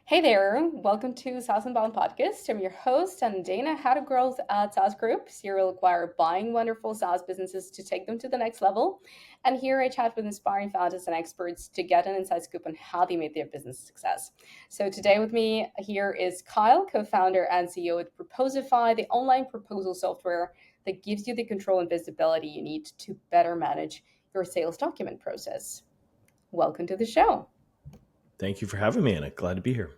Hey there, welcome to saas.unbound podcast. I'm your host, and Nadeina, how to grow at SaaS Group. Here we'll acquire buying wonderful SaaS businesses to take them to the next level. And here I chat with inspiring founders and experts to get an inside scoop on how they made their business a success. So today with me here is Kyle, co-founder and CEO at Proposify, the online proposal software that gives you the control and visibility you need to better manage your sales document process. Welcome to the show. Thank you for having me, Anna. Glad to be here.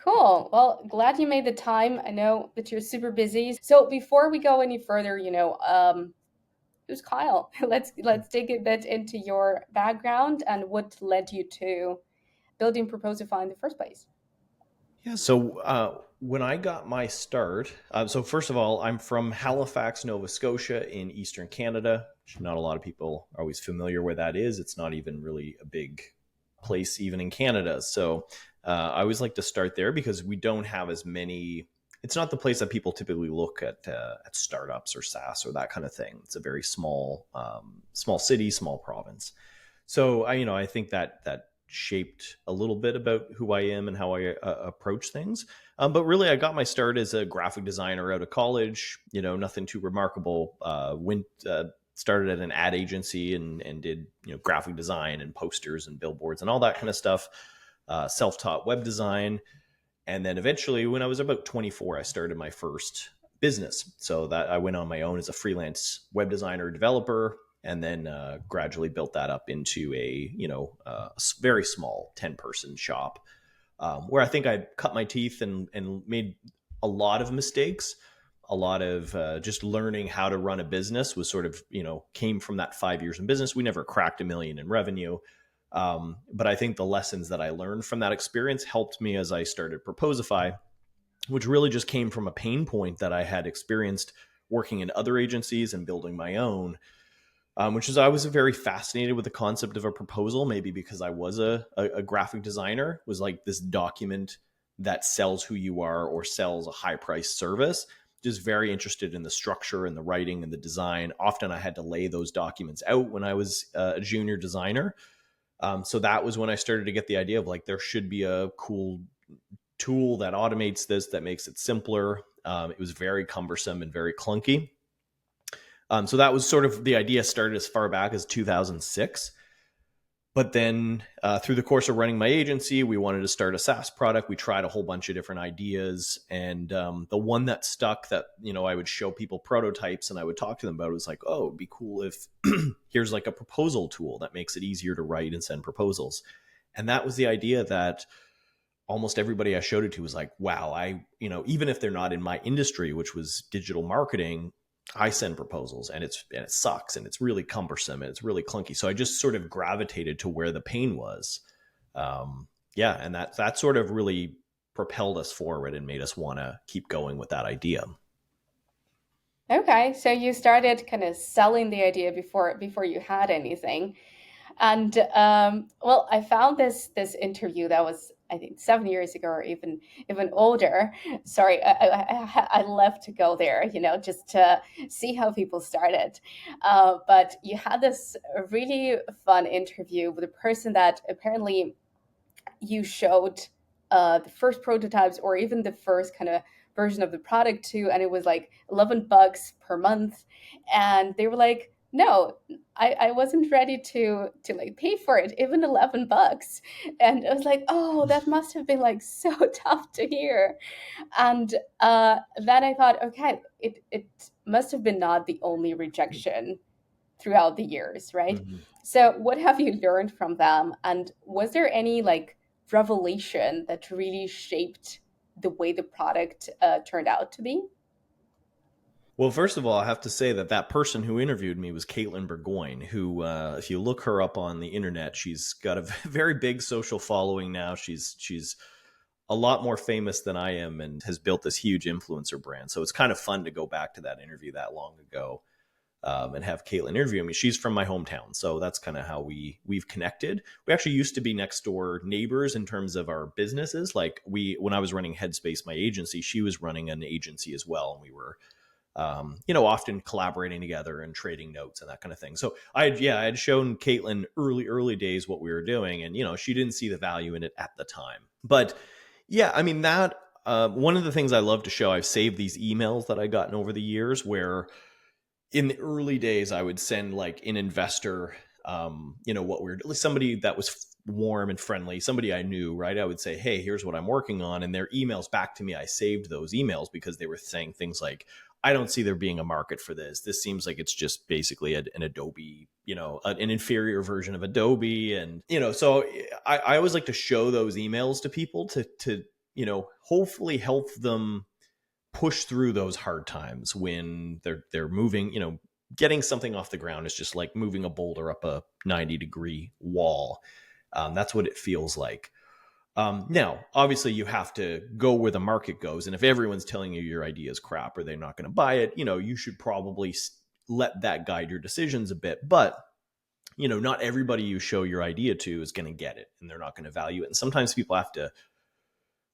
Cool. Well, glad you made the time. I know that you're super busy. So before we go any further, who's Kyle? Let's dig a bit into your background and what led you to building Proposify in the first place. Yeah. So when I got my start, so first of all, I'm from Halifax, Nova Scotia in Eastern Canada. Which not a lot of people are always familiar where that is. It's not even really a big place, even in Canada. So I always like to start there because we don't have as many. It's not the place that people typically look at startups or SaaS or that kind of thing. It's a very small city, small province. So I think that shaped a little bit about who I am and how I approach things. But really, I got my start as a graphic designer out of college. Nothing too remarkable. Started at an ad agency and did graphic design and posters and billboards and all that kind of stuff. Self-taught web design, and then eventually, when I was about 24, I started my first business. So that I went on my own as a freelance web designer developer, and then gradually built that up into a very small 10-person shop, where I think I cut my teeth and made a lot of mistakes. A lot of just learning how to run a business was sort of came from that 5 years in business. We never cracked $1 million in revenue. But I think the lessons that I learned from that experience helped me as I started Proposify, which really just came from a pain point that I had experienced working in other agencies and building my own, which is I was very fascinated with the concept of a proposal, maybe because I was a graphic designer, was like this document that sells who you are or sells a high price service. Just very interested in the structure and the writing and the design. Often I had to lay those documents out when I was a junior designer. So that was when I started to get the idea of like, there should be a cool tool that automates this, that makes it simpler. It was very cumbersome and very clunky. So that was sort of the idea, started as far back as 2006. But then through the course of running my agency, we wanted to start a SaaS product. We tried a whole bunch of different ideas. And the one that stuck that, I would show people prototypes and I would talk to them about it was like, oh, it'd be cool if here's like a proposal tool that makes it easier to write and send proposals. And that was the idea that almost everybody I showed it to was like, wow, even if they're not in my industry, which was digital marketing, I send proposals and it sucks and it's really cumbersome and it's really clunky. So I just sort of gravitated to where the pain was. And that sort of really propelled us forward and made us want to keep going with that idea. Okay, so you started kind of selling the idea before you had anything. And well, I found this interview that was, I think, 7 years ago or even older. Sorry, I left to go there, just to see how people started. But you had this really fun interview with a person that apparently you showed the first prototypes or even the first kind of version of the product to, and it was like $11 per month, and they were like, no, I wasn't ready to like pay for it, even $11. And I was like, oh, that must have been like so tough to hear. And then I thought, okay, it must have been not the only rejection throughout the years, right? Mm-hmm. So what have you learned from them? And was there any like revelation that really shaped the way the product turned out to be? Well, first of all, I have to say that person who interviewed me was Caitlin Burgoyne, who, if you look her up on the internet, she's got a very big social following now. She's a lot more famous than I am and has built this huge influencer brand. So it's kind of fun to go back to that interview that long ago, and have Caitlin interview me. She's from my hometown, so that's kind of how we've connected. We actually used to be next door neighbors in terms of our businesses. Like when I was running Headspace, my agency, she was running an agency as well, and we were often collaborating together and trading notes and that kind of thing. So I had shown Caitlin early days what we were doing, and she didn't see the value in it at the time. But Yeah, I mean that one of the things I love to show, I've saved these emails that I gotten over the years where in the early days I would send like an investor, what we're somebody that was warm and friendly, somebody I knew, right? I would say, hey, here's what I'm working on, and their emails back to me, I saved those emails because they were saying things like, I don't see there being a market for this seems like it's just basically an Adobe, an inferior version of Adobe. And so I always like to show those emails to people to hopefully help them push through those hard times when they're moving. Getting something off the ground is just like moving a boulder up a 90-degree wall. That's what it feels like. Now, obviously, you have to go where the market goes, and if everyone's telling you your idea is crap or they're not going to buy it, you should probably let that guide your decisions a bit. But not everybody you show your idea to is going to get it, and they're not going to value it. And sometimes people have to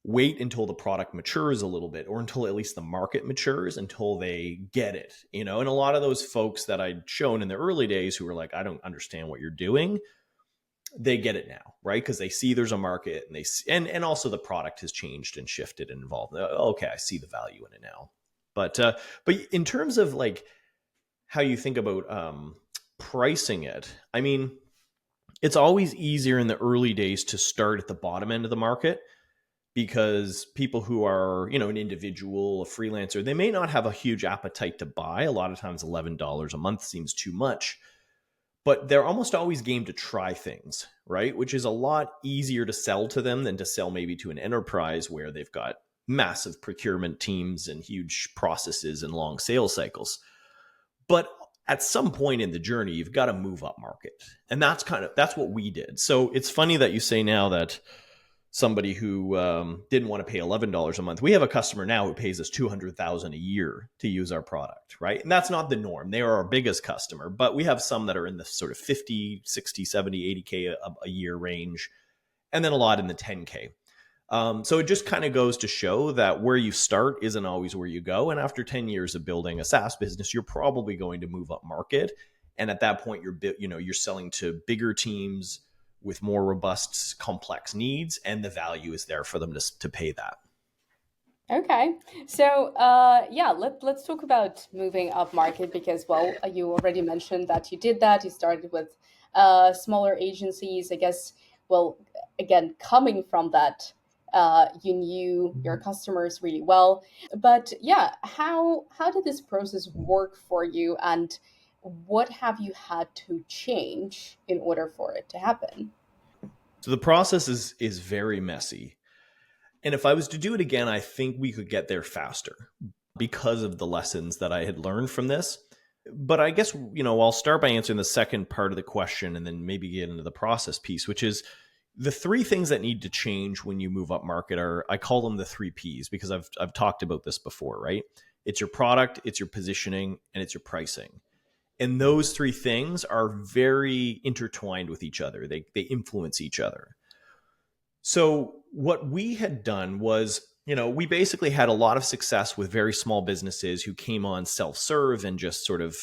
wait until the product matures a little bit, or until at least the market matures, until they get it. And a lot of those folks that I'd shown in the early days who were like, I don't understand what you're doing, they get it now, right? Because they see there's a market, and they see, and also the product has changed and shifted and evolved. Okay, I see the value in it now. But in terms of like how you think about pricing it, I mean, it's always easier in the early days to start at the bottom end of the market, because people who are, an individual, a freelancer, they may not have a huge appetite to buy. A lot of times $11 a month seems too much, but they're almost always game to try things, right? Which is a lot easier to sell to them than to sell maybe to an enterprise where they've got massive procurement teams and huge processes and long sales cycles. But at some point in the journey, you've got to move up market. And that's what we did. So it's funny that you say now that somebody who didn't want to pay $11 a month. We have a customer now who pays us $200,000 a year to use our product, right? And that's not the norm. They are our biggest customer, but we have some that are in the sort of 50, 60, 70, 80K a year range, and then a lot in the 10K. So it just kind of goes to show that where you start isn't always where you go. And after 10 years of building a SaaS business, you're probably going to move up market. And at that point, you're selling to bigger teams with more robust, complex needs, and the value is there for them to pay that. Okay. So, yeah, let's talk about moving up market because, well, you already mentioned that you did that. You started with smaller agencies. I guess, well, again, coming from that, you knew your customers really well. But yeah, how did this process work for you, and what have you had to change in order for it to happen? So the process is very messy. And if I was to do it again, I think we could get there faster because of the lessons that I had learned from this. But I guess, I'll start by answering the second part of the question and then maybe get into the process piece, which is the three things that need to change when you move up market are, I call them the three Ps, because I've talked about this before, right? It's your product, it's your positioning, and it's your pricing. And those three things are very intertwined with each other. They influence each other. So what we had done was, we basically had a lot of success with very small businesses who came on self-serve and just sort of,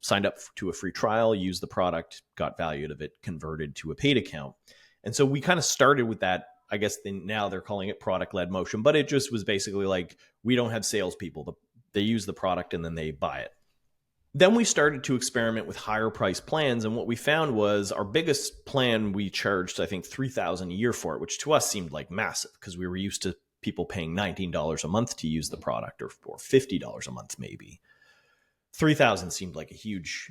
signed up to a free trial, used the product, got value out of it, converted to a paid account. And so we kind of started with that. I guess now they're calling it product-led motion, but it just was basically like, we don't have salespeople. They use the product and then they buy it. Then we started to experiment with higher price plans. And what we found was our biggest plan, we charged, I think, $3,000 a year for it, which to us seemed like massive because we were used to people paying $19 a month to use the product, or $50 a month, maybe. 3,000 seemed like a huge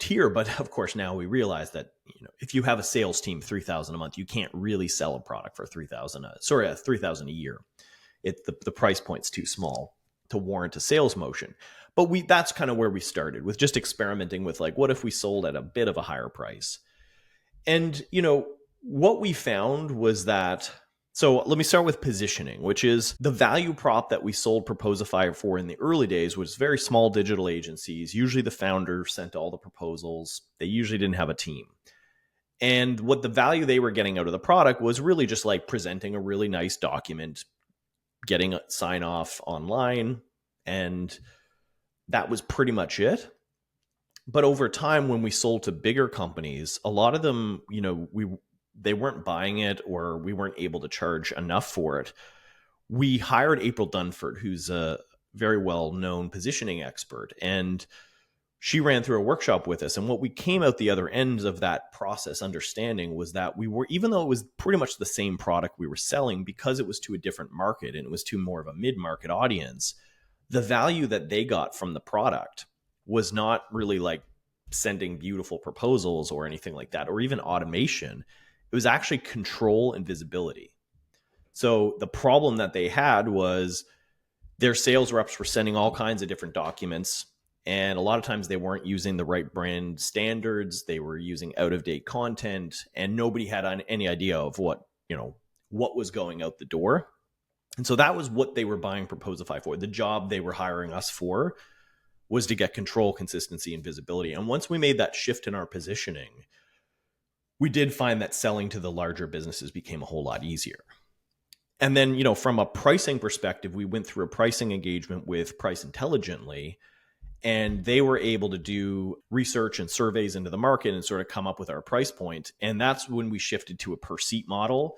tier. But of course, now we realize that, if you have a sales team, 3,000 a month, you can't really sell a product for 3,000, 3,000 a year. The price point's too small to warrant a sales motion. But that's kind of where we started, with just experimenting with like, what if we sold at a bit of a higher price? And, what we found was that, so let me start with positioning, which is the value prop that we sold Proposify for in the early days was very small digital agencies. Usually the founder sent all the proposals. They usually didn't have a team. And what the value they were getting out of the product was really just like presenting a really nice document, getting a sign off online, and that was pretty much it. But over time, when we sold to bigger companies, a lot of them, they weren't buying it or we weren't able to charge enough for it, we hired April Dunford, who's a very well known positioning expert. And she ran through a workshop with us. And what we came out the other end of that process understanding was that we were, even though it was pretty much the same product we were selling, because it was to a different market and it was to more of a mid-market audience, the value that they got from the product was not really like sending beautiful proposals or anything like that, or even automation. It was actually control and visibility. So the problem that they had was their sales reps were sending all kinds of different documents, and a lot of times they weren't using the right brand standards. They were using out of date content, and nobody had any idea of what was going out the door. And so that was what they were buying Proposify for. The job they were hiring us for was to get control, consistency, and visibility. And once we made that shift in our positioning, we did find that selling to the larger businesses became a whole lot easier. And then, from a pricing perspective, we went through a pricing engagement with Price Intelligently, and they were able to do research and surveys into the market and sort of come up with our price point. And that's when we shifted to a per seat model.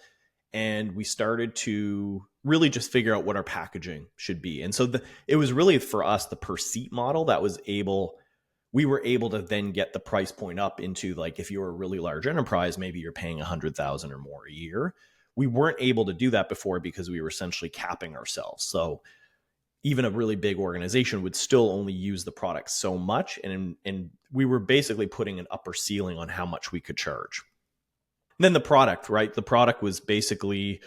And we started to really just figure out what our packaging should be. And so it was really for us the per seat model that we were able to then get the price point up into, like, if you're a really large enterprise, maybe you're paying $100,000 or more a year. We weren't able to do that before because we were essentially capping ourselves. So even a really big organization would still only use the product so much. And we were basically putting an upper ceiling on how much we could charge. And then the product, right? The product was basically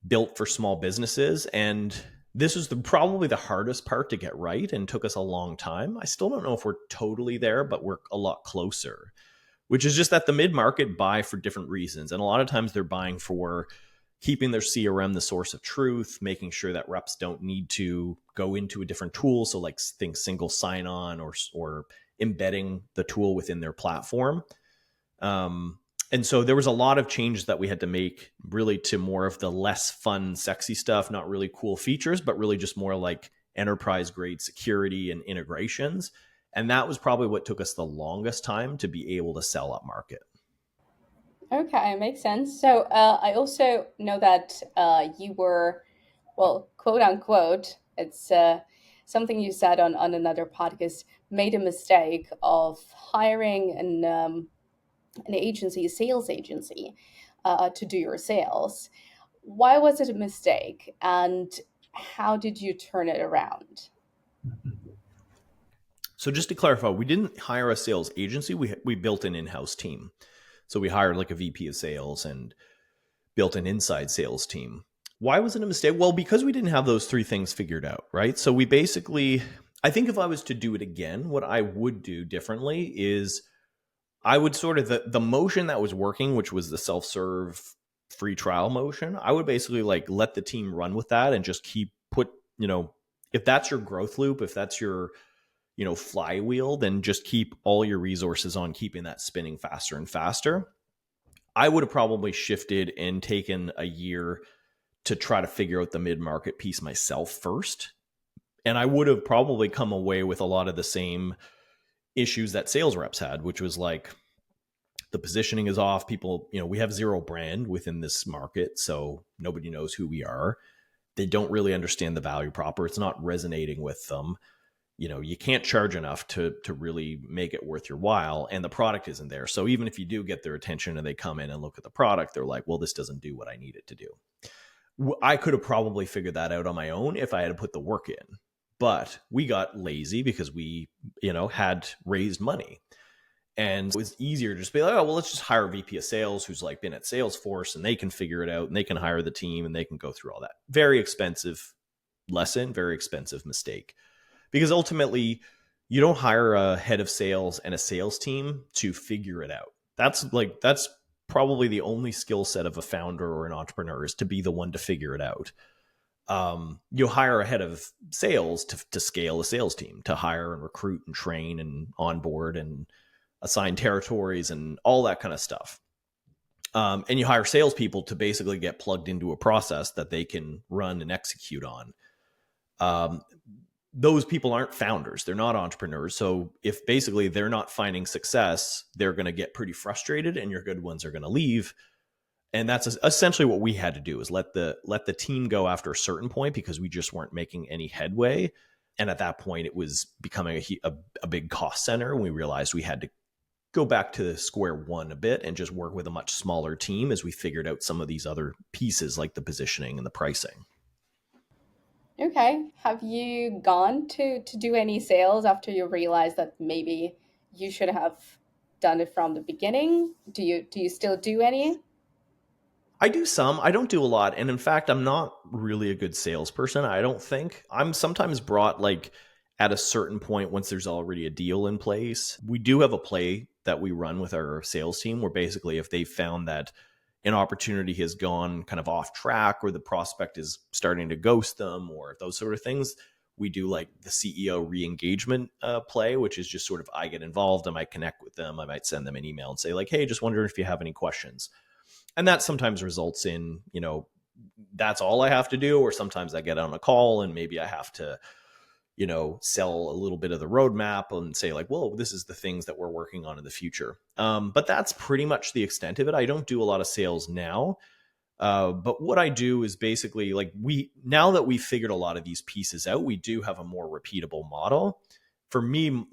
built for small businesses. And this was probably the hardest part to get right and took us a long time. I still don't know if we're totally there, but we're a lot closer, which is just that the mid-market buy for different reasons. And a lot of times they're buying for keeping their CRM the source of truth, making sure that reps don't need to go into a different tool. So like things single sign-on or embedding the tool within their platform. And so there was a lot of changes that we had to make really to more of the less fun, sexy stuff, not really cool features, but really just more like enterprise grade security and integrations. And that was probably what took us the longest time to be able to sell up market. Okay, makes sense. So I also know that you were, well, quote unquote, it's something you said on another podcast, made a mistake of hiring an agency, a sales agency, to do your sales. Why was it a mistake, and how did you turn it around? So just to clarify, we didn't hire a sales agency. We built an in-house team. So we hired like a VP of sales and built an inside sales team. Why was it a mistake? Well, because we didn't have those three things figured out, right? So we basically, I think if I was to do it again, what I would do differently is I would sort of, the motion that was working, which was the self-serve free trial motion, I would basically like let the team run with that and just if that's your growth loop, if that's your flywheel, then just keep all your resources on keeping that spinning faster and faster. I would have probably shifted and taken a year to try to figure out the mid-market piece myself first. And I would have probably come away with a lot of the same issues that sales reps had, which was like the positioning is off. People, we have zero brand within this market, so nobody knows who we are. They don't really understand the value proper. It's not resonating with them. You can't charge enough to really make it worth your while, and the product isn't there. So even if you do get their attention and they come in and look at the product, they're like, well, this doesn't do what I need it to do. I could have probably figured that out on my own if I had put the work in, but we got lazy because we, had raised money, and it was easier to just be like, oh, well, let's just hire a VP of sales who's like been at Salesforce and they can figure it out and they can hire the team and they can go through all that. Very expensive lesson, very expensive mistake. Because ultimately, you don't hire a head of sales and a sales team to figure it out. That's probably the only skill set of a founder or an entrepreneur, is to be the one to figure it out. You hire a head of sales to scale a sales team, to hire and recruit and train and onboard and assign territories and all that kind of stuff. And you hire salespeople to basically get plugged into a process that they can run and execute on. Those people aren't founders. They're not entrepreneurs. So if basically they're not finding success, they're going to get pretty frustrated and your good ones are going to leave. And that's essentially what we had to do, is let the team go after a certain point, because we just weren't making any headway. And at that point, it was becoming a big cost center. And we realized we had to go back to square one a bit and just work with a much smaller team as we figured out some of these other pieces like the positioning and the pricing. Okay. Have you gone to do any sales after you realized that maybe you should have done it from the beginning? Do you still do any? I do some. I don't do a lot. And in fact, I'm not really a good salesperson. I don't think. I'm sometimes brought like at a certain point once there's already a deal in place. We do have a play that we run with our sales team where basically if they found that an opportunity has gone kind of off track, or the prospect is starting to ghost them, or those sort of things, we do like the CEO re-engagement play, which is just sort of, I get involved, I might connect with them, I might send them an email and say like, hey, just wondering if you have any questions. And that sometimes results in, that's all I have to do, or sometimes I get on a call and maybe I have to, sell a little bit of the roadmap and say like, well, this is the things that we're working on in the future. But that's pretty much the extent of it. I don't do a lot of sales now. But what I do is basically like, now that we've figured a lot of these pieces out, we do have a more repeatable model. For me,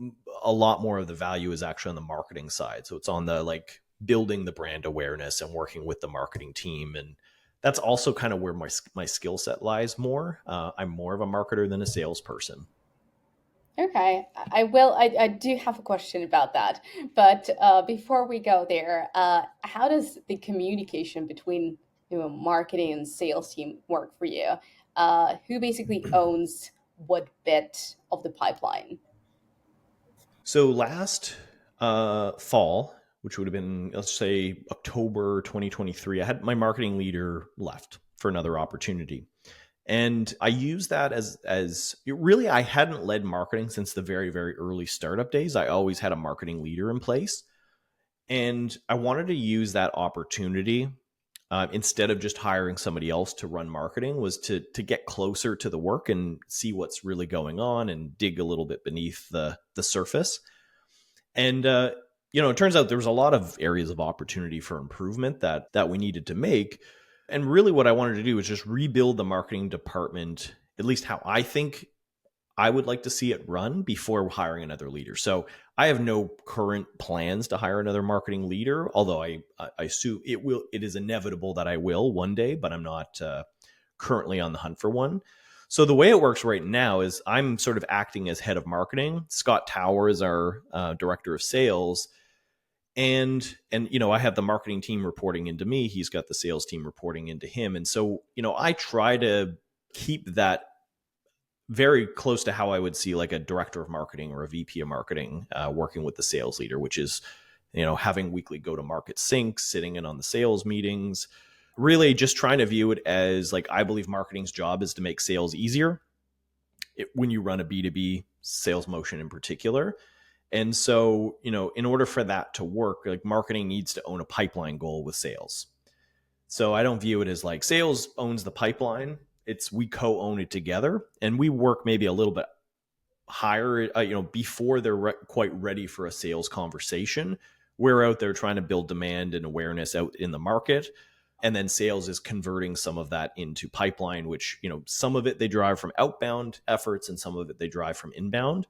a lot more of the value is actually on the marketing side. So it's on the like building the brand awareness and working with the marketing team. And that's also kind of where my skill set lies more. I'm more of a marketer than a salesperson. Okay, I will. I do have a question about that, but before we go there, how does the communication between marketing and sales team work for you? Who basically owns what bit of the pipeline? So last fall, which would have been, let's say, October 2023, I had my marketing leader left for another opportunity. And I use that as really, I hadn't led marketing since the very, very early startup days. I always had a marketing leader in place. And I wanted to use that opportunity, instead of just hiring somebody else to run marketing, was to get closer to the work and see what's really going on and dig a little bit beneath the surface. And it turns out there was a lot of areas of opportunity for improvement that we needed to make. And really, what I wanted to do was just rebuild the marketing department, at least how I think I would like to see it run, before hiring another leader. So I have no current plans to hire another marketing leader, although I assume it will. It is inevitable that I will one day, but I'm not currently on the hunt for one. So the way it works right now is I'm sort of acting as head of marketing. Scott Tower is our director of sales, and I have the marketing team reporting into me. He's got the sales team reporting into him, and so I try to keep that very close to how I would see like a director of marketing or a VP of marketing working with the sales leader, which is, having weekly go to market syncs, sitting in on the sales meetings, really just trying to view it as like, I believe marketing's job is to make sales easier when you run a B2B sales motion in particular. And so, in order for that to work, like marketing needs to own a pipeline goal with sales. So I don't view it as like sales owns the pipeline. It's we co-own it together, and we work maybe a little bit higher, before they're quite ready for a sales conversation. We're out there trying to build demand and awareness out in the market. And then sales is converting some of that into pipeline, which, some of it they drive from outbound efforts and some of it they drive from inbound.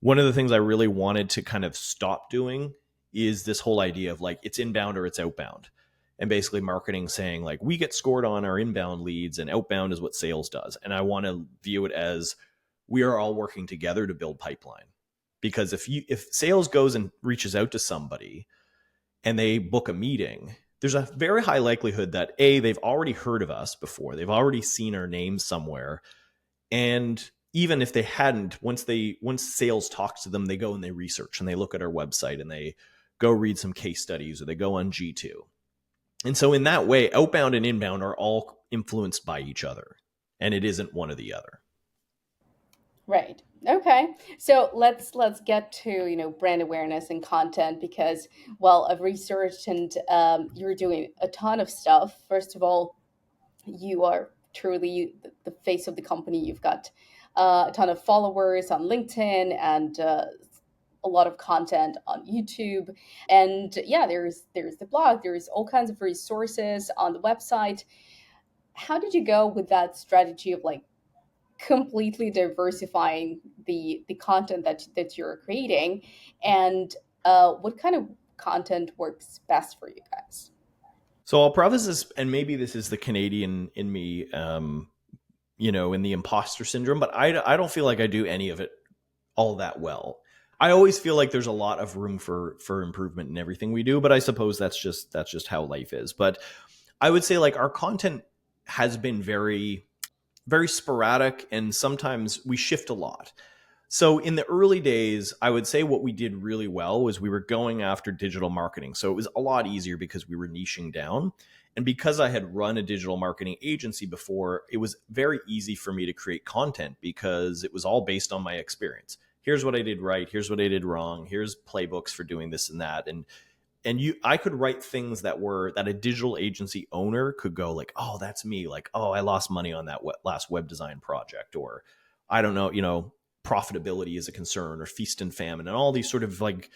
One of the things I really wanted to kind of stop doing is this whole idea of like, it's inbound or it's outbound. And basically marketing saying like, we get scored on our inbound leads and outbound is what sales does. And I want to view it as we are all working together to build pipeline. Because if sales goes and reaches out to somebody and they book a meeting, there's a very high likelihood that they've already heard of us before. They've already seen our name somewhere. And even if they hadn't, once sales talks to them, they go and they research and they look at our website and they go read some case studies or they go on G2. And so in that way, outbound and inbound are all influenced by each other, and it isn't one or the other. Right. Okay. So let's get to brand awareness and content because well I've researched and you're doing a ton of stuff. First of all, you are truly the face of the company. You've got a ton of followers on LinkedIn and a lot of content on YouTube, and yeah, there's the blog, there's all kinds of resources on the website. How did you go with that strategy of like completely diversifying the content that you're creating, and what kind of content works best for you guys? So I'll preface this, and maybe this is the Canadian in me, in the imposter syndrome, but I don't feel like I do any of it all that well. I always feel like there's a lot of room for improvement in everything we do, but I suppose that's just how life is. But I would say like our content has been very very sporadic, and sometimes we shift a lot. So in the early days, I would say what we did really well was we were going after digital marketing. So it was a lot easier because we were niching down. And because I had run a digital marketing agency before, it was very easy for me to create content because it was all based on my experience. Here's what I did right, here's what I did wrong, here's playbooks for doing this and that. And I could write things that a digital agency owner could go like, oh, that's me, like, oh, I lost money on that last web design project, or I don't know, profitability is a concern, or feast and famine, and all these sort of like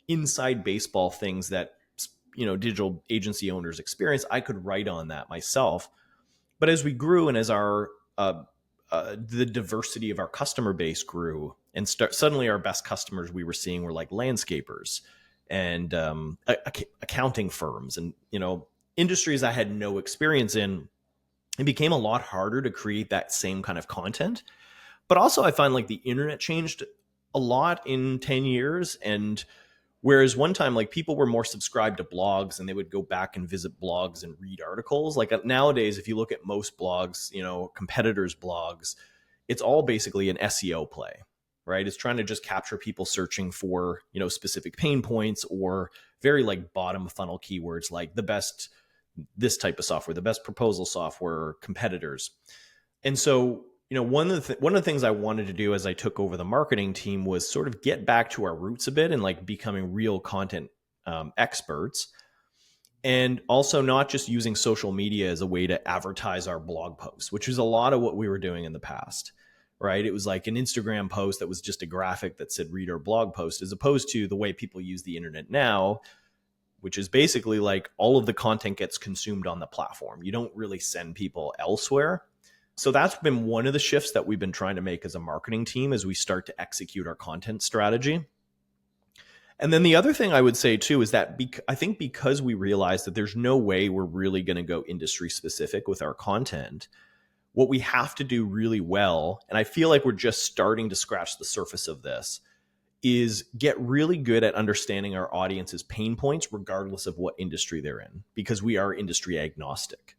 inside baseball things that digital agency owners experience. I could write on that myself. But as we grew, and as our the diversity of our customer base grew, and suddenly our best customers we were seeing were like landscapers and accounting firms, and industries I had no experience in, it became a lot harder to create that same kind of content. But also I find like the internet changed a lot in 10 years. And whereas one time like people were more subscribed to blogs and they would go back and visit blogs and read articles, like nowadays if you look at most blogs, competitors blogs, it's all basically an SEO play, right? It's trying to just capture people searching for specific pain points, or very like bottom funnel keywords like the best this type of software, the best proposal software, competitors. And so one of the things I wanted to do as I took over the marketing team was sort of get back to our roots a bit and like becoming real content experts, and also not just using social media as a way to advertise our blog posts, which was a lot of what we were doing in the past, right? It was like an Instagram post that was just a graphic that said read our blog post, as opposed to the way people use the internet now, which is basically like all of the content gets consumed on the platform. You don't really send people elsewhere. So that's been one of the shifts that we've been trying to make as a marketing team as we start to execute our content strategy. And then the other thing I would say too is that I think because we realized that there's no way we're really going to go industry specific with our content, what we have to do really well, and I feel like we're just starting to scratch the surface of this, is get really good at understanding our audience's pain points regardless of what industry they're in, because we are industry agnostic.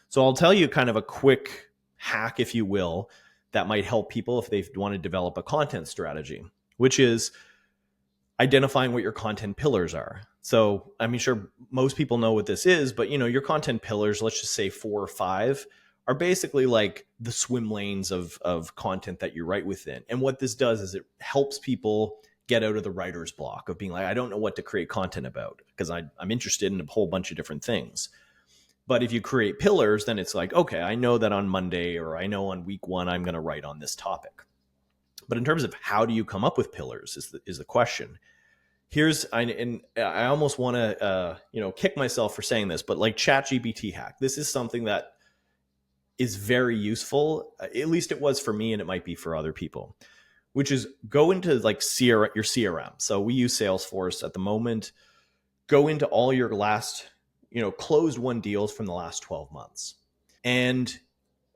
So I'll tell you kind of a quick hack, if you will, that might help people if they want to develop a content strategy, which is identifying what your content pillars are. So, I mean, sure, most people know what this is, but your content pillars, let's just say 4 or 5, are basically like the swim lanes of content that you write within. And what this does is it helps people get out of the writer's block of being like, I don't know what to create content about because I'm interested in a whole bunch of different things. But if you create pillars, then it's like, okay, I know that on Monday, or I know on week 1, I'm going to write on this topic. But in terms of how do you come up with pillars is the question. And I almost want to, kick myself for saying this, but like ChatGPT hack, this is something that is very useful. At least it was for me, and it might be for other people, which is go into like your CRM. So we use Salesforce at the moment. Go into all your last, closed won deals from the last 12 months. And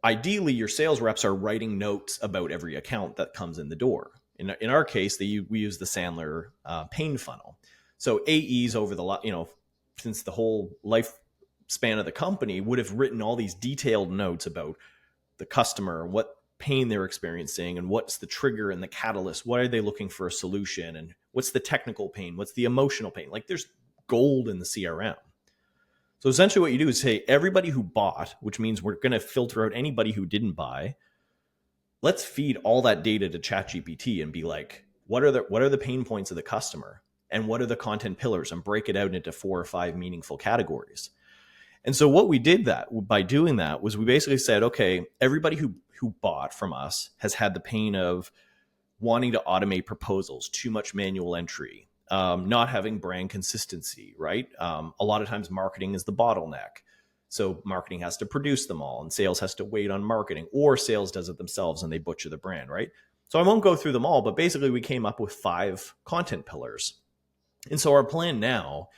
ideally, your sales reps are writing notes about every account that comes in the door. In our case, we use the Sandler pain funnel. So AEs over since the whole lifespan of the company would have written all these detailed notes about the customer, what pain they're experiencing, and what's the trigger and the catalyst. What are they looking for a solution? And what's the technical pain? What's the emotional pain? Like there's gold in the CRM. So essentially what you do is say everybody who bought, which means we're going to filter out anybody who didn't buy. Let's feed all that data to ChatGPT and be like, what are the pain points of the customer, and what are the content pillars, and break it out into 4 or 5 meaningful categories. And so what we did by doing that was we basically said, okay, everybody who bought from us has had the pain of wanting to automate proposals, too much manual entry, not having brand consistency, right? A lot of times marketing is the bottleneck. So marketing has to produce them all and sales has to wait on marketing, or sales does it themselves and they butcher the brand, right? So I won't go through them all, but basically we came up with 5 content pillars. And so our plan now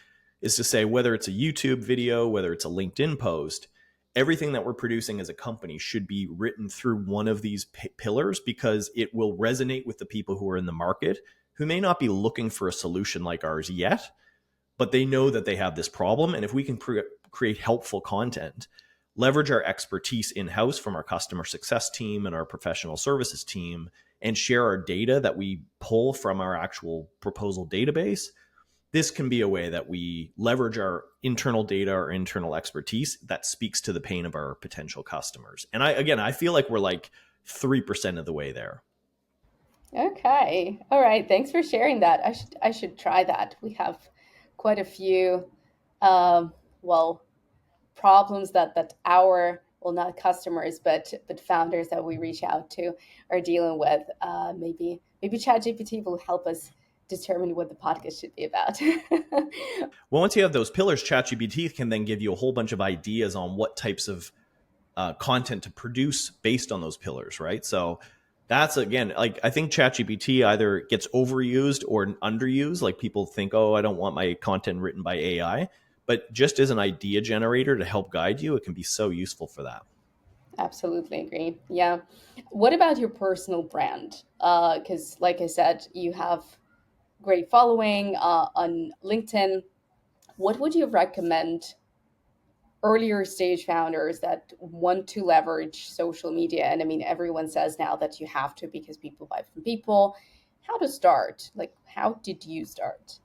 is to say whether it's a YouTube video, whether it's a LinkedIn post, everything that we're producing as a company should be written through one of these pillars, because it will resonate with the people who are in the market who may not be looking for a solution like ours yet, but they know that they have this problem. And if we can create helpful content, leverage our expertise in-house from our customer success team and our professional services team, and share our data that we pull from our actual proposal database, this can be a way that we leverage our internal data, our internal expertise that speaks to the pain of our potential customers. And I feel like we're like 3% of the way there. Okay. All right. Thanks for sharing that. I should try that. We have quite a few um, well, problems that our, well, not customers but founders that we reach out to are dealing with. Maybe ChatGPT will help us determine what the podcast should be about. Well, once you have those pillars, ChatGPT can then give you a whole bunch of ideas on what types of content to produce based on those pillars, right? So that's, again, like, I think ChatGPT either gets overused or underused. Like, people think, oh, I don't want my content written by AI, but just as an idea generator to help guide you, it can be so useful for that. Absolutely agree. Yeah. What about your personal brand? Because, like I said, you have great following on LinkedIn. What would you recommend earlier stage founders that want to leverage social media? And I mean, everyone says now that you have to because people buy from people. How to start? Like, how did you start?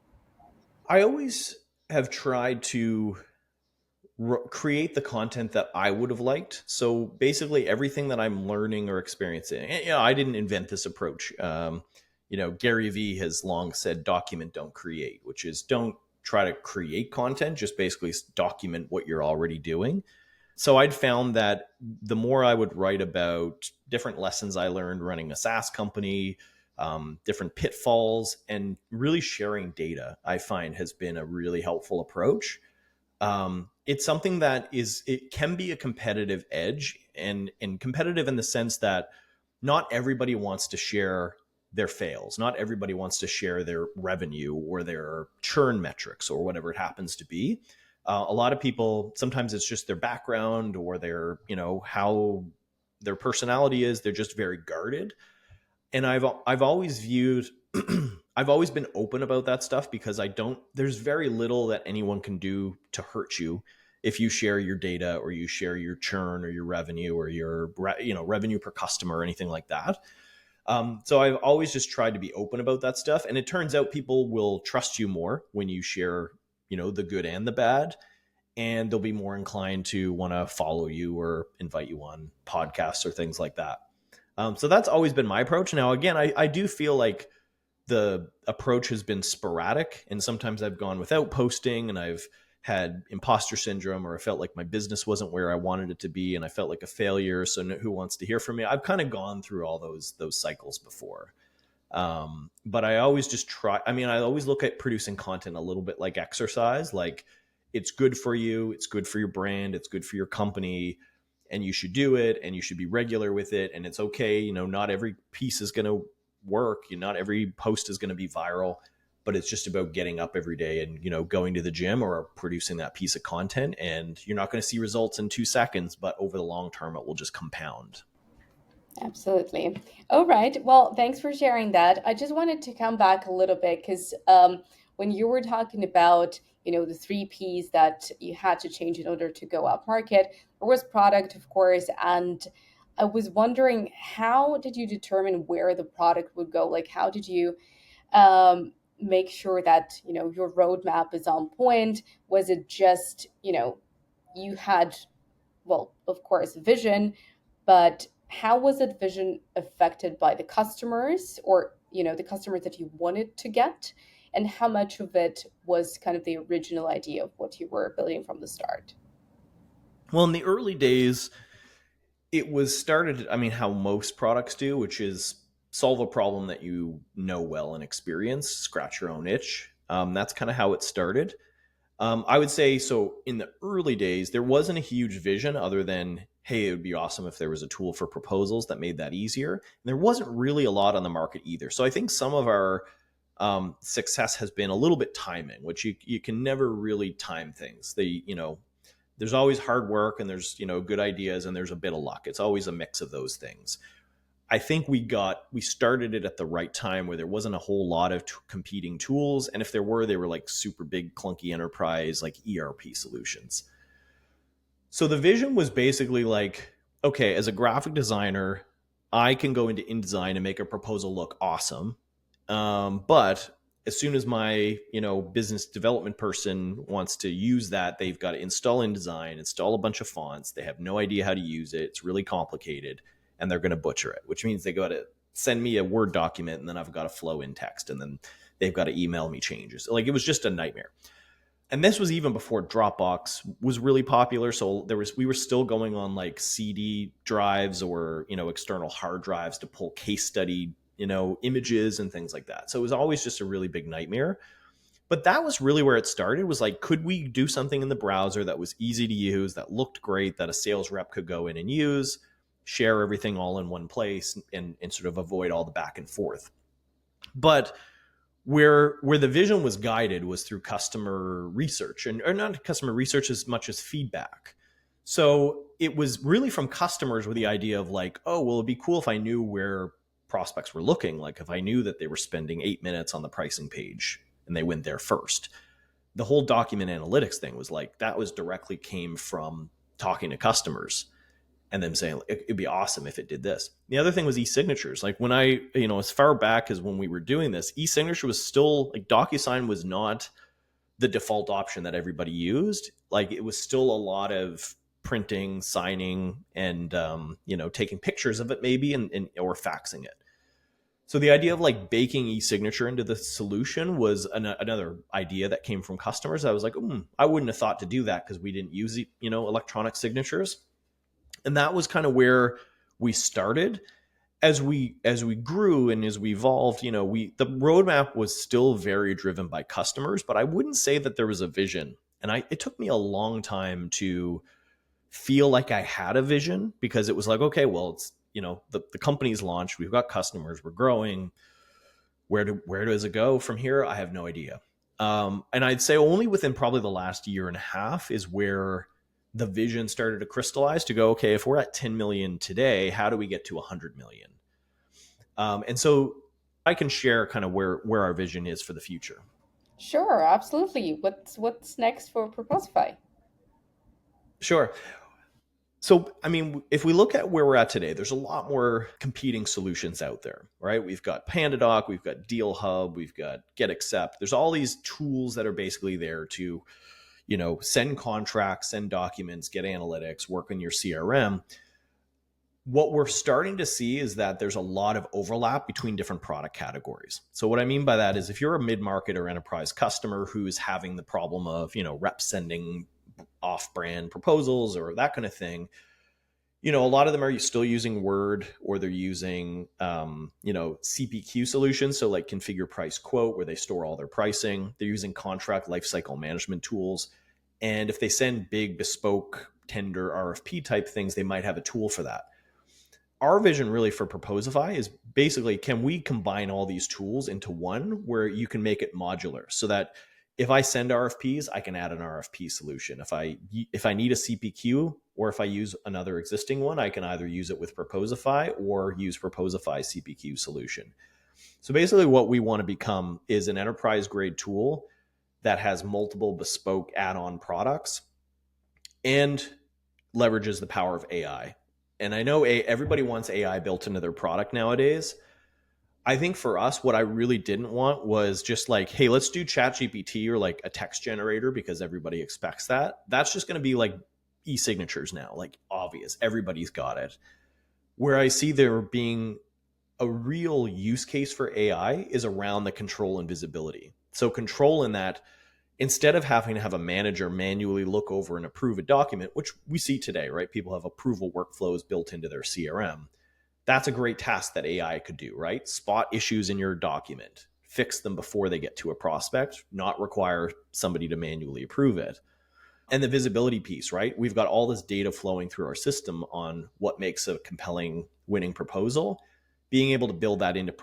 I always have tried to create the content that I would have liked. So basically, everything that I'm learning or experiencing, and, I didn't invent this approach. Gary Vee has long said, "Document, don't create," which is, don't try to create content, just basically document what you're already doing. So I'd found that the more I would write about different lessons I learned running a SaaS company, different pitfalls, and really sharing data, I find has been a really helpful approach. It's something that it can be a competitive edge, and competitive in the sense that not everybody wants to share their fails. Not everybody wants to share their revenue or their churn metrics or whatever it happens to be. A lot of people, sometimes it's just their background or their, how their personality is. They're just very guarded. And I've always viewed I've always been open about that stuff, because there's very little that anyone can do to hurt you if you share your data or you share your churn or your revenue or your revenue per customer or anything like that. So I've always just tried to be open about that stuff, and it turns out people will trust you more when you share, the good and the bad, and they'll be more inclined to want to follow you or invite you on podcasts or things like that. So that's always been my approach. Now, again, I do feel like the approach has been sporadic, and sometimes I've gone without posting and I've had imposter syndrome, or I felt like my business wasn't where I wanted it to be and I felt like a failure. So who wants to hear from me? I've kind of gone through all those cycles before. But I always just try. I mean, I always look at producing content a little bit like exercise. Like, it's good for you, it's good for your brand, it's good for your company, and you should do it, and you should be regular with it. And it's okay. Not every piece is going to work. Not every post is going to be viral, but it's just about getting up every day and, going to the gym or producing that piece of content. And you're not going to see results in 2 seconds, but over the long term, it will just compound. Absolutely. All right. Well, thanks for sharing that. I just wanted to come back a little bit because when you were talking about, the three P's that you had to change in order to go up market, there was product, of course, and I was wondering, how did you determine where the product would go? Like, how did you make sure that, your roadmap is on point? Was it just, you had, well, of course, vision, but how was that vision affected by the customers, or the customers that you wanted to get, and how much of it was kind of the original idea of what you were building from the start? Well, in the early days, it was started, I mean, how most products do, which is solve a problem that you know well and experience, scratch your own itch. That's kind of how it started. I would say so. In the early days, there wasn't a huge vision other than, hey, it would be awesome if there was a tool for proposals that made that easier. And there wasn't really a lot on the market either. So I think some of our success has been a little bit timing, which you can never really time things. There's always hard work and there's, good ideas and there's a bit of luck. It's always a mix of those things. I think we started it at the right time where there wasn't a whole lot of competing tools, and if there were, they were like super big clunky enterprise like ERP solutions. So the vision was basically like, okay, as a graphic designer, I can go into InDesign and make a proposal look awesome. But as soon as my, business development person wants to use that, they've got to install InDesign, install a bunch of fonts. They have no idea how to use it. It's really complicated, and they're going to butcher it, which means they got to send me a Word document, and then I've got to flow in text, and then they've got to email me changes. Like, it was just a nightmare. And this was even before Dropbox was really popular. So we were still going on like CD drives or, external hard drives to pull case study, images and things like that. So it was always just a really big nightmare. But that was really where it started, was like, could we do something in the browser that was easy to use, that looked great, that a sales rep could go in and use, share everything all in one place, and sort of avoid all the back and forth. But where the vision was guided was through customer research, and or not customer research as much as feedback. So it was really from customers with the idea of like, oh, well, it'd be cool if I knew where prospects were looking. Like if I knew that they were spending 8 minutes on the pricing page and they went there first. The whole document analytics thing was like, that was directly came from talking to customers and them saying it'd be awesome if it did this. The other thing was e-signatures. Like when I, as far back as when we were doing this, e-signature was still like, DocuSign was not the default option that everybody used. Like it was still a lot of printing, signing, and taking pictures of it maybe, and or faxing it. So the idea of like baking e-signature into the solution was another idea that came from customers. I was like, I wouldn't have thought to do that because we didn't use electronic signatures. And that was kind of where we started. As we grew and as we evolved, the roadmap was still very driven by customers, but I wouldn't say that there was a vision. And it took me a long time to feel like I had a vision, because it was like, okay, well, it's, the company's launched, we've got customers, we're growing. Where does it go from here? I have no idea. And I'd say only within probably the last year and a half is where the vision started to crystallize to go, okay, if we're at 10 million today, how do we get to 100 million? And so I can share kind of where our vision is for the future. Sure, absolutely. What's next for Proposify? Sure. So, I mean, if we look at where we're at today, there's a lot more competing solutions out there, right? We've got PandaDoc, we've got Deal Hub, we've got GetAccept. There's all these tools that are basically there to, send contracts, send documents, get analytics, work in your CRM. What we're starting to see is that there's a lot of overlap between different product categories. So what I mean by that is if you're a mid-market or enterprise customer who's having the problem of, reps sending off-brand proposals or that kind of thing, a lot of them are still using Word, or they're using, CPQ solutions. So like configure price quote, where they store all their pricing. They're using contract lifecycle management tools. And if they send big bespoke tender RFP type things, they might have a tool for that. Our vision really for Proposify is basically, can we combine all these tools into one where you can make it modular, so that if I send RFPs, I can add an RFP solution. If I need a CPQ, or if I use another existing one, I can either use it with Proposify or use Proposify CPQ solution. So basically what we want to become is an enterprise grade tool that has multiple bespoke add-on products and leverages the power of AI. And I know everybody wants AI built into their product nowadays. I think for us, what I really didn't want was just like, hey, let's do ChatGPT or like a text generator because everybody expects that. That's just going to be like e-signatures now, like obvious. Everybody's got it. Where I see there being a real use case for AI is around the control and visibility. So control in that, instead of having to have a manager manually look over and approve a document, which we see today, right? People have approval workflows built into their CRM. That's a great task that AI could do, right? Spot issues in your document, fix them before they get to a prospect, not require somebody to manually approve it. And the visibility piece, right? We've got all this data flowing through our system on what makes a compelling winning proposal. Being able to build that into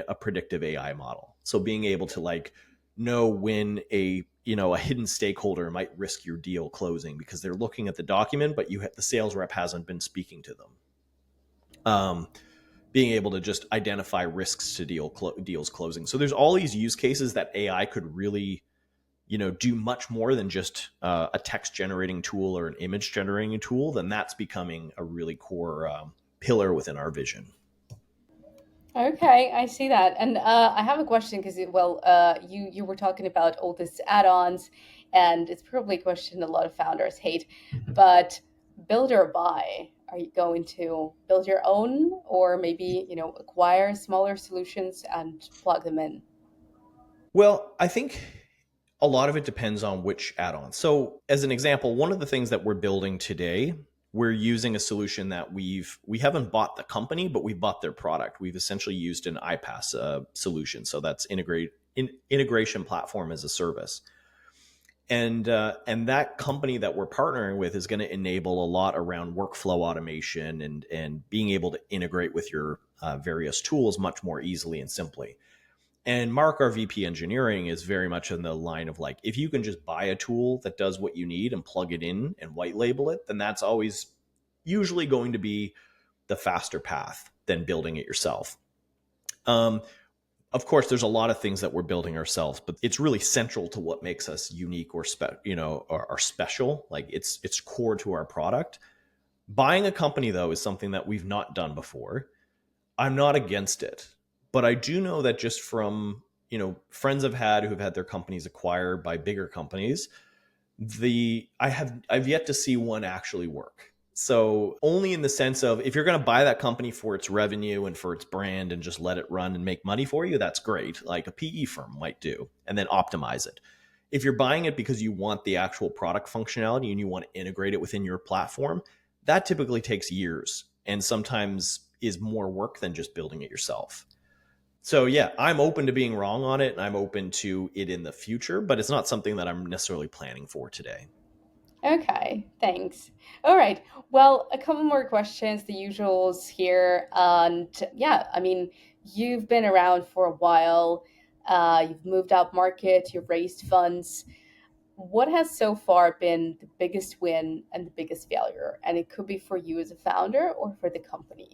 a predictive AI model. So being able to like know when a hidden stakeholder might risk your deal closing because they're looking at the document, but the sales rep hasn't been speaking to them. Being able to just identify risks to deals closing. So there's all these use cases that AI could really do much more than just a text generating tool or an image generating tool. Then that's becoming a really core pillar within our vision. Okay, I see that. And I have a question because, well, you were talking about all these add-ons, and it's probably a question a lot of founders hate, but build or buy? Are you going to build your own, or maybe, acquire smaller solutions and plug them in? Well, I think a lot of it depends on which add-on. So, as an example, one of the things that we're building today, we're using a solution that we haven't bought the company, but we bought their product. We've essentially used an iPaaS solution, so that's integration platform as a service. And that company that we're partnering with is going to enable a lot around workflow automation and being able to integrate with your various tools much more easily and simply. And Mark, our VP engineering, is very much in the line of like, if you can just buy a tool that does what you need and plug it in and white label it, then that's always usually going to be the faster path than building it yourself. Of course, there's a lot of things that we're building ourselves, but it's really central to what makes us unique or special. Like it's core to our product. Buying a company though is something that we've not done before. I'm not against it, but I do know that just from friends I've had who've had their companies acquired by bigger companies, I've yet to see one actually work. So only in the sense of if you're going to buy that company for its revenue and for its brand and just let it run and make money for you, that's great. Like a PE firm might do, and then optimize it. If you're buying it because you want the actual product functionality and you want to integrate it within your platform, that typically takes years and sometimes is more work than just building it yourself. So yeah, I'm open to being wrong on it and I'm open to it in the future, but it's not something that I'm necessarily planning for today. Okay, thanks. All right. Well, a couple more questions, the usuals here. And yeah, I mean, you've been around for a while. You've moved up market, you've raised funds. What has so far been the biggest win and the biggest failure? And it could be for you as a founder or for the company.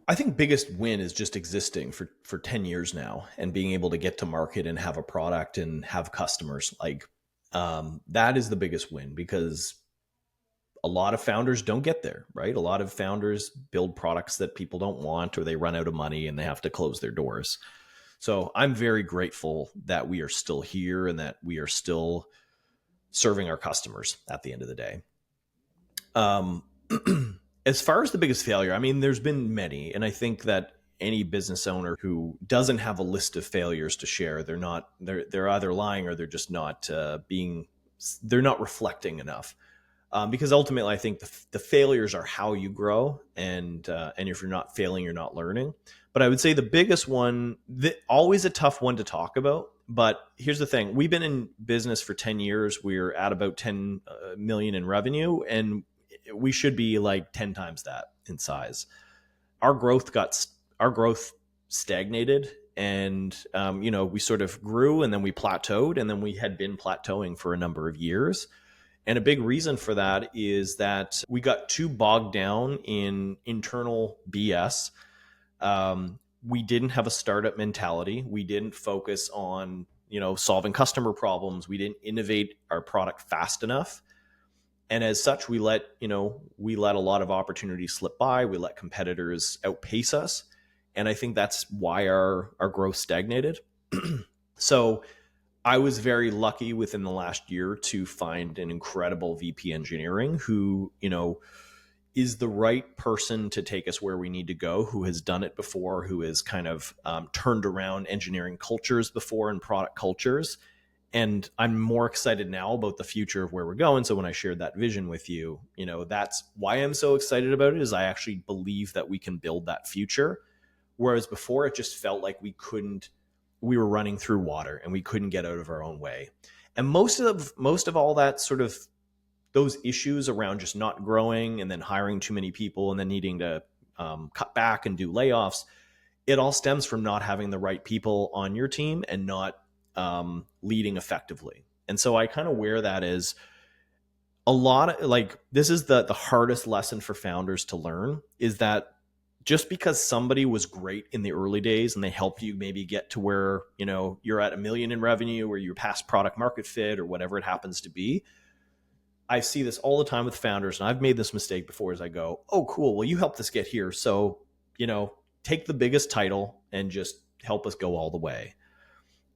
I think biggest win is just existing for 10 years now and being able to get to market and have a product and have customers. Like that is the biggest win because a lot of founders don't get there, right? A lot of founders build products that people don't want or they run out of money and they have to close their doors. So I'm very grateful that we are still here and that we are still serving our customers at the end of the day. Um, as far as the biggest failure, I mean, there's been many, and I think that any business owner who doesn't have a list of failures to share, they're either lying or they're just not they're not reflecting enough. Because ultimately, I think the failures are how you grow, and if you're not failing, you're not learning. But I would say the biggest one, always a tough one to talk about. But here's the thing: we've been in business for 10 years. We're at about 10 million in revenue, and we should be like 10 times that in size. Our growth stagnated, and we sort of grew, and then we plateaued, and then we had been plateauing for a number of years. And a big reason for that is that we got too bogged down in internal BS. We didn't have a startup mentality. We didn't focus on, solving customer problems. We didn't innovate our product fast enough. And as such, we let a lot of opportunities slip by. We let competitors outpace us. And I think that's why our growth stagnated. So I was very lucky within the last year to find an incredible VP engineering who, is the right person to take us where we need to go, who has done it before, who has kind of turned around engineering cultures before and product cultures. And I'm more excited now about the future of where we're going. So when I shared that vision with you, that's why I'm so excited about it, is I actually believe that we can build that future. Whereas before it just felt like we were running through water and we couldn't get out of our own way. And most of all that sort of those issues around just not growing and then hiring too many people and then needing to cut back and do layoffs, it all stems from not having the right people on your team and not leading effectively. And so I kind of wear that as a lot of, like, this is the hardest lesson for founders to learn, is that just because somebody was great in the early days and they helped you maybe get to where you're at 1 million in revenue, or you're past product market fit or whatever it happens to be. I see this all the time with founders, and I've made this mistake before, as I go, oh cool, well, you helped us get here, so take the biggest title and just help us go all the way.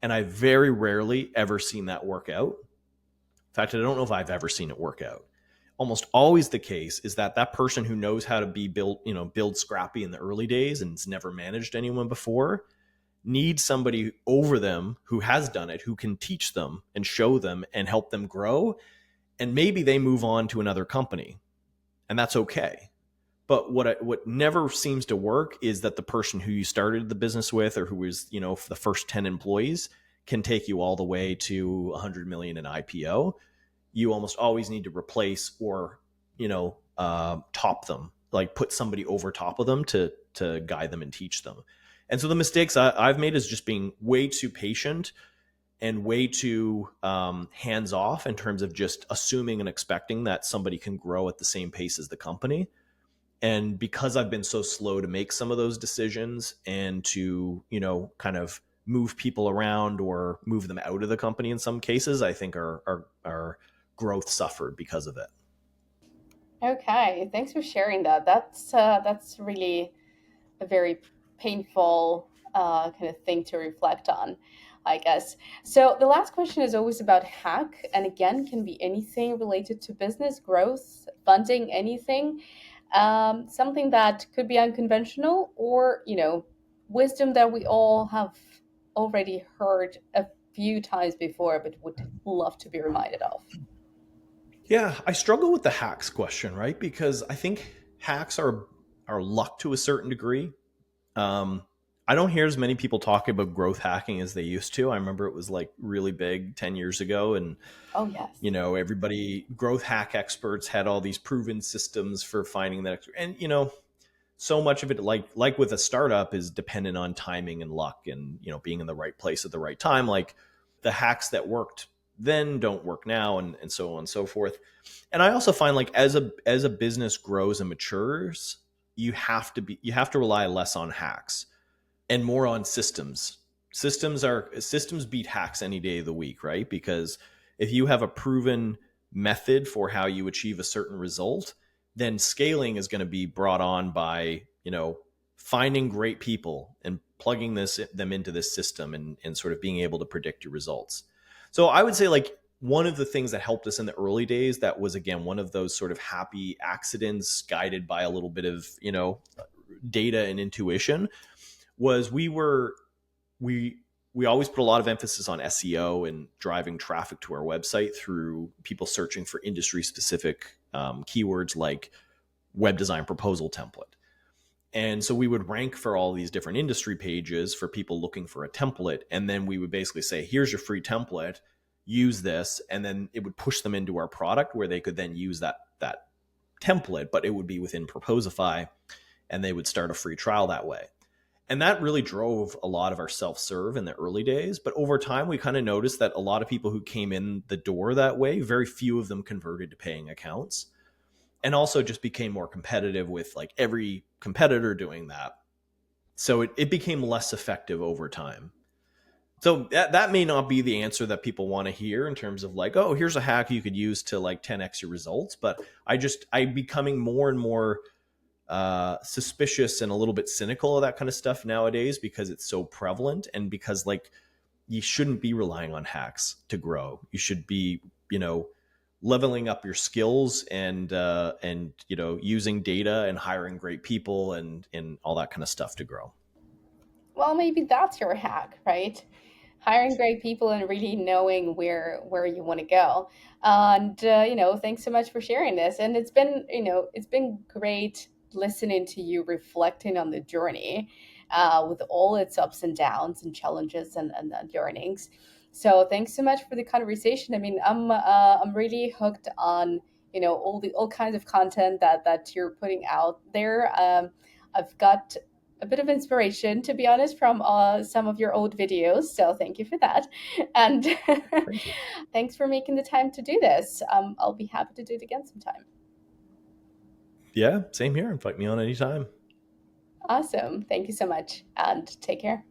And I very rarely ever seen that work out. In fact, I don't know if I've ever seen it work out. Almost always the case is that person who knows how to build scrappy in the early days and has never managed anyone before, needs somebody over them who has done it, who can teach them and show them and help them grow. And maybe they move on to another company, and that's okay. But what never seems to work is that the person who you started the business with, or who was for the first 10 employees, can take you all the way to 100 million in IPO. You almost always need to replace or top them, like put somebody over top of them to guide them and teach them. And so the mistakes I've made is just being way too patient and way too hands off in terms of just assuming and expecting that somebody can grow at the same pace as the company. And because I've been so slow to make some of those decisions and to kind of move people around or move them out of the company in some cases, I think our growth suffered because of it. Okay, thanks for sharing that. That's really a very painful kind of thing to reflect on, I guess. So the last question is always about hack, and again, can be anything related to business growth, funding, anything. Something that could be unconventional, or wisdom that we all have already heard a few times before, but would love to be reminded of. Yeah, I struggle with the hacks question, right? Because I think hacks are luck to a certain degree. Um, I don't hear as many people talking about growth hacking as they used to. I remember it was like really big 10 years ago, and Oh yes. everybody, growth hack experts, had all these proven systems for finding that. And so much of it, like with a startup, is dependent on timing and luck, and being in the right place at the right time. Like, the hacks that worked then don't work now, and so on and so forth. And I also find, like, as a business grows and matures, you have to rely less on hacks and more on systems. Systems beat hacks any day of the week, right? Because if you have a proven method for how you achieve a certain result, then scaling is going to be brought on by finding great people and plugging them into this system, and sort of being able to predict your results. So I would say, like, one of the things that helped us in the early days, that was, again, one of those sort of happy accidents guided by a little bit of data and intuition, was we always put a lot of emphasis on SEO and driving traffic to our website through people searching for industry specific keywords like web design proposal template. And so we would rank for all these different industry pages for people looking for a template. And then we would basically say, here's your free template, use this. And then it would push them into our product, where they could then use that template, but it would be within Proposify, and they would start a free trial that way. And that really drove a lot of our self-serve in the early days. But over time, we kind of noticed that a lot of people who came in the door that way, very few of them converted to paying accounts, and also just became more competitive with, like, every competitor doing that. So it became less effective over time. So that may not be the answer that people want to hear in terms of, like, oh, here's a hack you could use to, like, 10x your results. But I'm becoming more and more suspicious and a little bit cynical of that kind of stuff nowadays, because it's so prevalent, and because, like, you shouldn't be relying on hacks to grow. You should be, leveling up your skills, and using data and hiring great people, and all that kind of stuff to grow. Well, maybe that's your hack, right? hiring great people and really knowing where you want to go. And thanks so much for sharing this. And it's been great listening to you reflecting on the journey, with all its ups and downs and challenges and learnings. So thanks so much for the conversation. I mean, I'm really hooked on all kinds of content that you're putting out there. I've got a bit of inspiration, to be honest, from some of your old videos. So thank you for that. And Thank you. thanks for making the time to do this. I'll be happy to do it again sometime. Yeah, same here. Invite me on anytime. Awesome. Thank you so much and take care.